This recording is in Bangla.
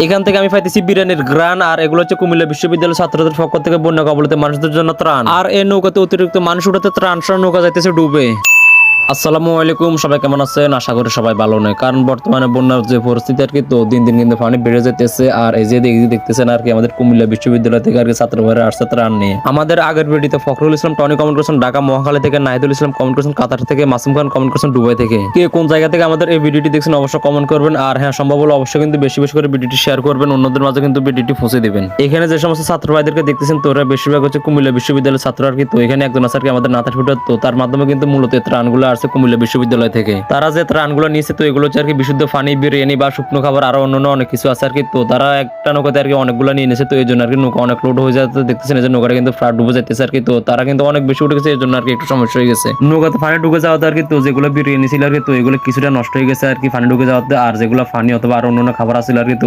এখান থেকে আমি পাইতেছি বিরিয়ানির গ্রান, আর এগুলো হচ্ছে কুমিল্লা বিশ্ববিদ্যালয়ের ছাত্রদের পক্ষ থেকে বন্যা কবলিত মানুষদের জন্য ত্রাণ। আর এই নৌকাতে অতিরিক্ত মানুষ উঠাতে ত্রাণ নৌকা যাইতেছে ডুবে। আসসালামু আলাইকুম, সবাই কেমন আছেন? আশা করি সবাই ভালো নয়, কারণ বর্তমানে বন্যার যে পরিস্থিতি আর কি, তো দিন দিন কিন্তু পানি বেড়ে যেতেছে। আর এই যে দেখতেছেন আর কি, আমাদের কুমিল্লা বিশ্ববিদ্যালয় থেকে আর কি ছাত্র ভাইরা আসছে ত্রাণ নিয়ে। আমাদের আগের ভিডিওতে ফখরুল ইসলাম টনি কমেন্ট করেছেন ঢাকা মহাখালী থেকে, নাহিদুল ইসলাম কমেন্ট করেছেন কাতার থেকে, মাসুম খান কমেন্ট করেছেন দুবাই থেকে। কে কোন জায়গা থেকে আমাদের এই ভিডিওটি দেখছেন অবশ্যই কমেন্ট করবেন। আর হ্যাঁ, সম্ভব হলে অবশ্যই কিন্তু বেশি বেশি করে ভিডিওটি শেয়ার করবেন, অন্যদের মাঝে কিন্তু ভিডিওটি পৌঁছে দিবেন। এখানে যে সমস্ত ছাত্র ভাইদেরকে দেখতেছেন, তো এরা বেশিরভাগ হচ্ছে কুমিল্লা বিশ্ববিদ্যালয়ের ছাত্র আর কি। তো এখানে একজন আছে আর কি আমাদের নাতার ফুটার, তো তার মাধ্যমে কিন্তু মূলত ত্রাণগুলো আসছে কুমিল্লা বিশ্ববিদ্যালয় থেকে। তারা যে ত্রাণগুলো নিয়েছে, তো এগুলো হচ্ছে আর কি বিশুদ্ধ পানি, বিরিয়ানি বা শুকনো খাবার, আরো অন্যান্য অনেক কিছু আছে আর কি। তো তারা একটা নৌকাতে আর কি অনেকগুলো নিয়ে নিয়েছে, তো এই জন্য আর কি নৌকা অনেক লোড হয়ে যাচ্ছে। দেখতেছেন এই যে নৌকাটা কিন্তু ফ্লাড ডুবে যাইতেছে আর কি। তো তারা কিন্তু অনেক বেশি উঠে গেছে, এই জন্য আর কি একটু সমস্যা হয়ে গেছে নৌকাতে পানি ঢুকে যাওয়াতে আর কি। তো যেগুলো বিরিয়ানি ছিল আর কি, তো এগুলো কিছুটা নষ্ট হয়ে গেছে আর কি পানি ঢুকে যাওয়াতে। আর যেগুলো পানি অথবা আরো অন্যান্য খাবার আছিল আর কি, তো